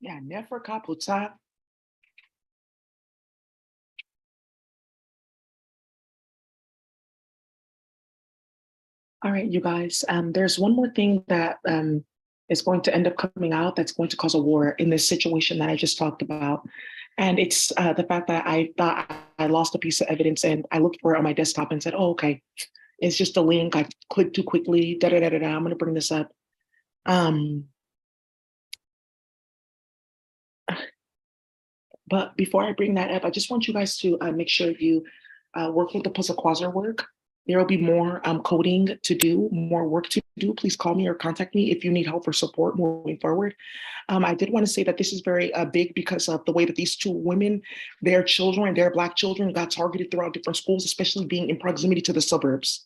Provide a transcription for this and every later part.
Yeah, never kaputa. All right, you guys. There's one more thing that is going to end up coming out that's going to cause a war in this situation that I just talked about. And it's the fact that I thought I lost a piece of evidence and I looked for it on my desktop and said, oh, okay, it's just a link. I clicked too quickly. Da da da da da. I'm going to bring this up. Um, but before I bring that up, I just want you guys to make sure you work with the puzzle quasar work. There will be more coding to do, more work to do. Please call me or contact me if you need help or support moving forward. I did want to say that this is very big because of the way that these two women, their children, their Black children, got targeted throughout different schools, especially being in proximity to the suburbs.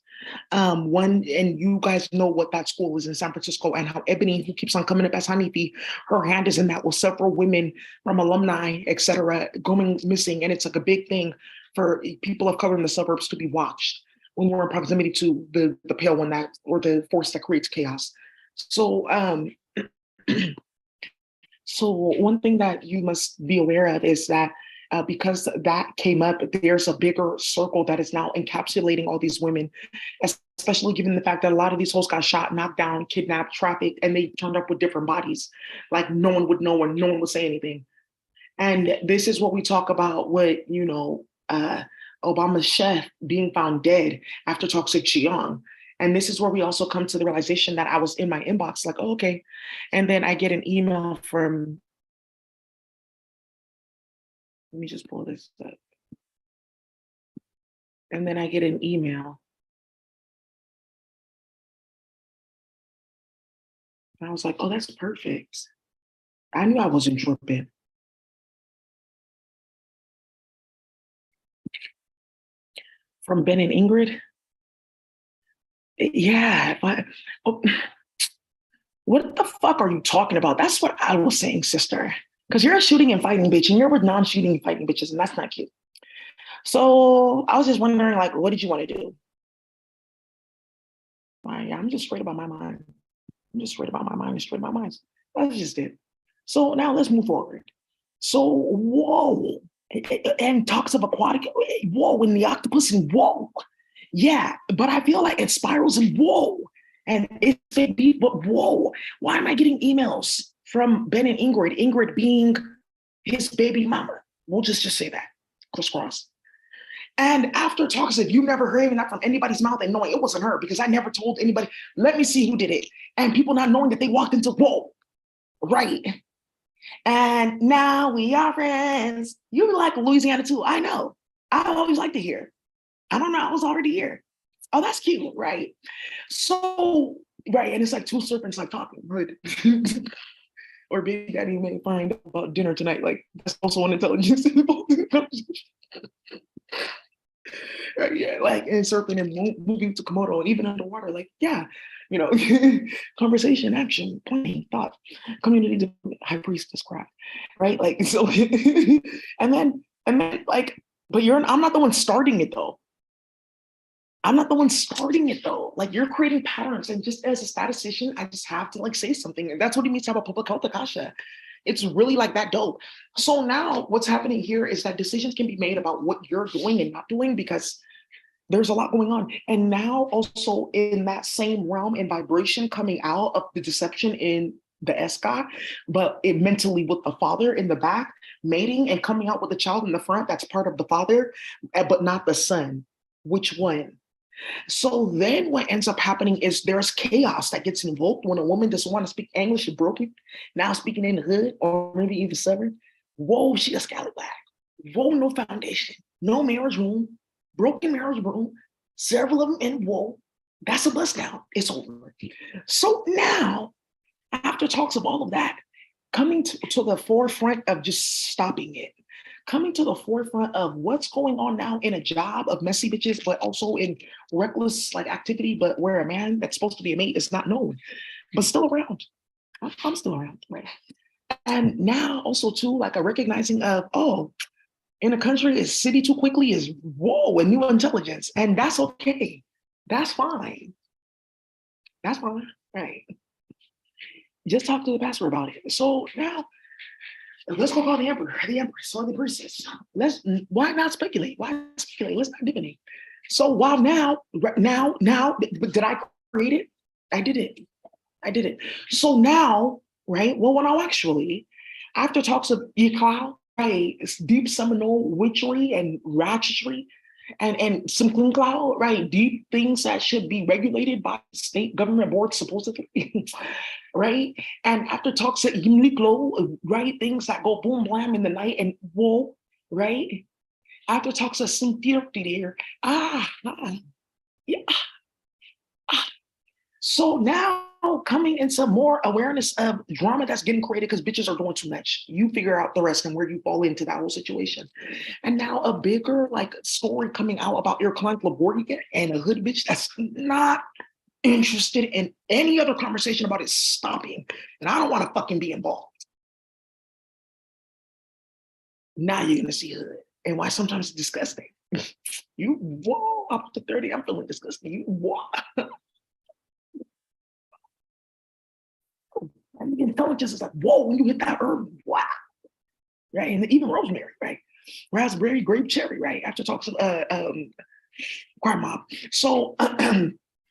One, and you guys know what that school is in San Francisco, and how Ebony, who keeps on coming up as Hanifi, her hand is in that with several women from alumni, etc., going missing. And it's like a big thing for people of color in the suburbs to be watched when you're in proximity to the pale one that, or the force that creates chaos. So so one thing that you must be aware of is that because that came up, there's a bigger circle that is now encapsulating all these women, especially given the fact that a lot of these hosts got shot, knocked down, kidnapped, trafficked, and they turned up with different bodies. Like no one would know and no one would say anything. And this is what we talk about with, Obama's chef being found dead after toxic Qigong. And this is where we also come to the realization that I was in my inbox, like, oh, okay. And then I get an email from, let me just pull this up. And then I get an email. And I was like, oh, that's perfect. I knew I wasn't tripping. From Ben and Ingrid. Yeah, but oh, what the fuck are you talking about? That's what I was saying, sister. Because you're a shooting and fighting bitch, and you're with non-shooting and fighting bitches, and that's not cute. So I was just wondering, like, what did you want to do? I'm just straight about my mind. I'm just straight about my mind and straight about my mind. That's just it. So now let's move forward. So, whoa. And talks of aquatic, whoa, in the octopus, and whoa. Yeah, but I feel like it spirals and whoa. And it's a beat, but whoa. Why am I getting emails from Ben and Ingrid? Ingrid being his baby mama. We'll just say that. Crisscross. And after talks, if you never heard that from anybody's mouth and knowing it wasn't her, because I never told anybody, let me see who did it. And people not knowing that they walked into, whoa, right. And now we are friends. You like Louisiana too. I know. I always like to hear. I don't know. I was already here. Oh, that's cute, right? So, right. And it's like two serpents like talking, right? Or Baby Daddy may find about dinner tonight. Like, that's also an intelligence. Right, yeah, like and surfing and moving to Komodo and even underwater, like yeah, you know, conversation, action, planning, thought, community, high priestess crap, right? Like so, and then like, but I'm not the one starting it though. I'm not the one starting it though. Like you're creating patterns, and just as a statistician, I just have to like say something, and that's what it means to have a public health akasha. It's really like that dope. So now what's happening here is that decisions can be made about what you're doing and not doing because there's a lot going on. And now also in that same realm and vibration coming out of the deception in the Esca, but it mentally with the father in the back, mating and coming out with the child in the front, that's part of the father, but not the son. Which one? So then what ends up happening is there's chaos that gets invoked when a woman doesn't want to speak English and broken, now speaking in the hood or maybe even Southern. Whoa, she a scallywag. Whoa, no foundation, no marriage room, broken marriage room, several of them in whoa. That's a bust down. It's over. So now, after talks of all of that, coming to the forefront of just stopping it, coming to the forefront of what's going on now in a job of messy bitches, but also in reckless like activity, but where a man that's supposed to be a mate is not known, but still around. I'm still around, right? And now also too, like a recognizing of, oh, in a country is city too quickly is whoa, and new intelligence. And that's okay. That's fine. That's fine. Right. Just talk to the pastor about it. So now Let's go call the empress, or the princess. Why not speculate? Why speculate? Let's not divinate. So while now, but did I create it? I did it. I did it. So now, right? Well, now actually, after talks of Yikao, right, it's deep seminal witchery and ratchetry, and some clean cloud, right? Deep things that should be regulated by state government boards, supposedly, right? And after talks at Uniqlo, right? Things that go boom blam in the night and whoa, right? After talks of some theory there, yeah, so now coming into more awareness of drama that's getting created because bitches are doing too much. You figure out the rest and where you fall into that whole situation. And now a bigger like story coming out about your client Labordia and a hood bitch that's not interested in any other conversation about it stopping. And I don't want to fucking be involved. Now you're gonna see hood. And why sometimes it's disgusting. You whoa, up to 30, I'm feeling disgusting. You whoa. And the intelligence is like, whoa, when you hit that herb, wow. Right. And even rosemary, right? Raspberry, grape, cherry, right? After talks of crime mob. So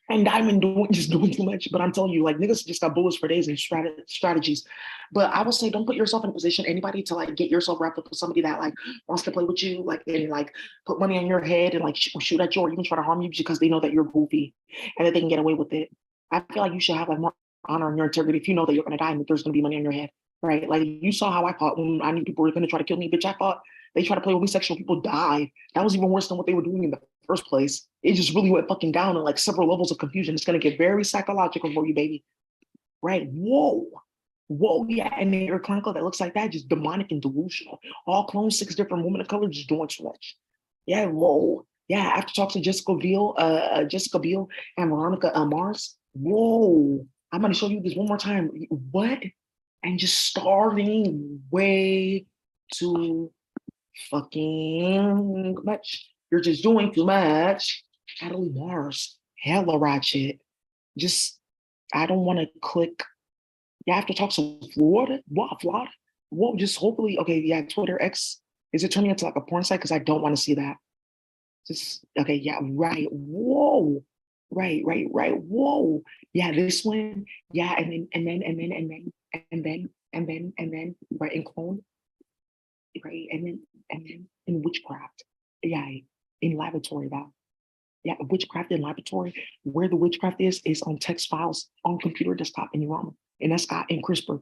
and Diamond doing too much, but I'm telling you, like niggas just got bullets for days and strategies. But I will say, don't put yourself in a position, anybody, to like get yourself wrapped up with somebody that like wants to play with you, like and like put money on your head and like shoot at you or even try to harm you because they know that you're goofy and that they can get away with it. I feel like you should have like more honor and your integrity if you know that you're going to die and that there's going to be money on your head, right? Like you saw how I fought when I knew people were going to try to kill me. Bitch, I fought. They try to play with me sexual, people died. That was even worse than what they were doing in the first place. It just really went fucking down in like several levels of confusion. It's going to get very psychological for you, baby. Right? Whoa. Whoa, yeah. And then your clinical that looks like that, just demonic and delusional. All clones, 6 different women of color, just doing too much. Yeah, whoa. Yeah, after talking to Jessica Biel and Veronica Mars. Whoa. I'm going to show you this one more time. What? And just starting way too fucking much. You're just doing too much. Natalie Mars, hella ratchet. Just, I don't want to click. You have to talk to Florida. What, Florida? Well, just hopefully, okay, yeah, Twitter X. Is it turning into like a porn site? Because I don't want to see that. Just, okay, yeah, right. Whoa. Right. Whoa. Yeah, this one. Yeah, and then, right, in clone, right, and then in witchcraft. Yeah, in laboratory, that. Yeah, witchcraft in laboratory. Where the witchcraft is on text files on computer desktop in Urama. And that's got in CRISPR.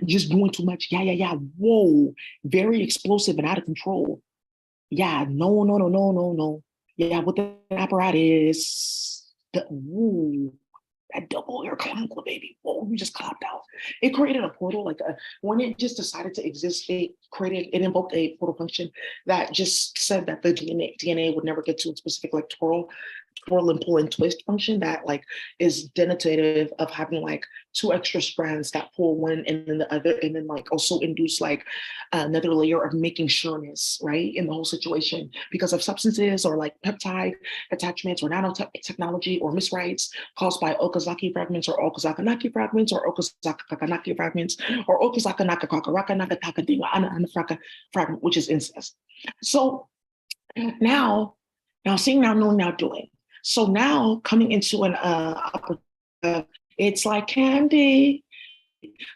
Just doing too much. Yeah. Whoa. Very explosive and out of control. Yeah, no. Yeah, what the apparatus, that double air clunkle, baby. Whoa, you just clapped out. It created a portal, when it just decided to exist, it invoked a portal function that just said that the DNA would never get to a specific like twirl and pull and twist function that like is denotative of having like 2 extra strands that pull one and then the other, and then like also induce like another layer of making sureness, right, in the whole situation because of substances or like peptide attachments or nanotechnology or miswrites caused by Okazaki fragments or Okazakanaki fragments or Okazakakanaki fragments or Okazakanaka fragment, which is incest. So now seeing, now knowing, now doing. So now coming into it's like candy.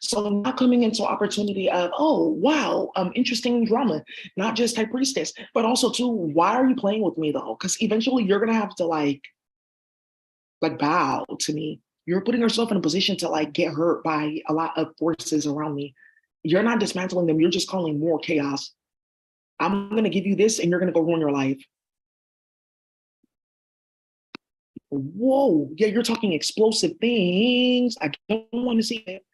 So now coming into opportunity of, oh, wow, interesting drama, not just High Priestess, but also too, why are you playing with me though? Because eventually you're going to have to like bow to me. You're putting yourself in a position to like get hurt by a lot of forces around me. You're not dismantling them. You're just calling more chaos. I'm going to give you this and you're going to go ruin your life. Whoa, yeah, you're talking explosive things. I don't want to see it.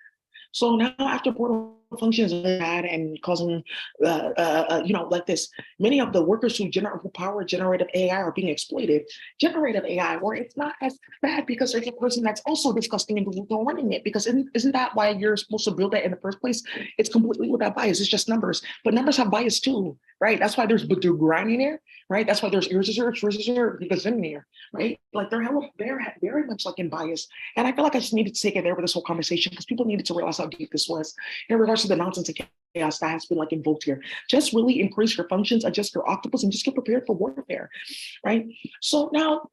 So now after portal functions bad and causing, like this, many of the workers who power generative AI are being exploited. Generative AI, where it's not as bad because there's a person that's also disgusting and delusional running it. Because isn't that why you're supposed to build that in the first place? It's completely without bias. It's just numbers, but numbers have bias too, right? That's why there's grinding there, right? That's why there's research because in there, right? Like they're very much like in bias. And I feel like I just needed to take it there with this whole conversation because people needed to realize how deep this was in regards regards to the nonsense and chaos that has been like invoked here. Just really increase your functions, adjust your octopus, and just get prepared for warfare, right? So now,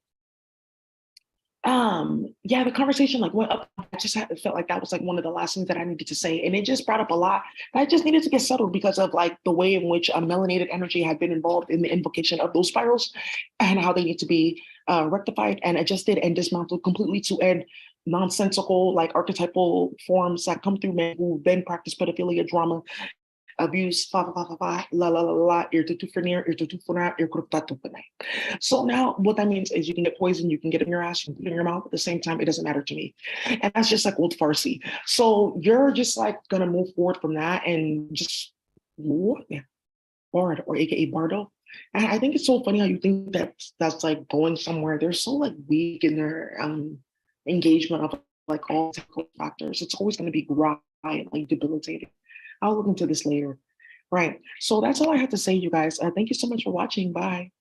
yeah, the conversation like went up. I just felt like that was like one of the last things that I needed to say, and it just brought up a lot that I just needed to get settled because of like the way in which a melanated energy had been involved in the invocation of those spirals, and how they need to be rectified and adjusted and dismantled completely to end nonsensical like archetypal forms that come through men who then practice pedophilia, drama, abuse, la la la la, so now what that means is you can get poison, you can get it in your ass, you can put it in your mouth at the same time, it doesn't matter to me. And that's just like old Farsi. So you're just like gonna move forward from that and just Bard or AKA Bardo. And I think it's so funny how you think that that's like going somewhere. They're so like weak in their engagement of like all technical factors. It's always gonna be dry and like debilitating. I'll look into this later. Right. So that's all I have to say, you guys. Thank you so much for watching. Bye.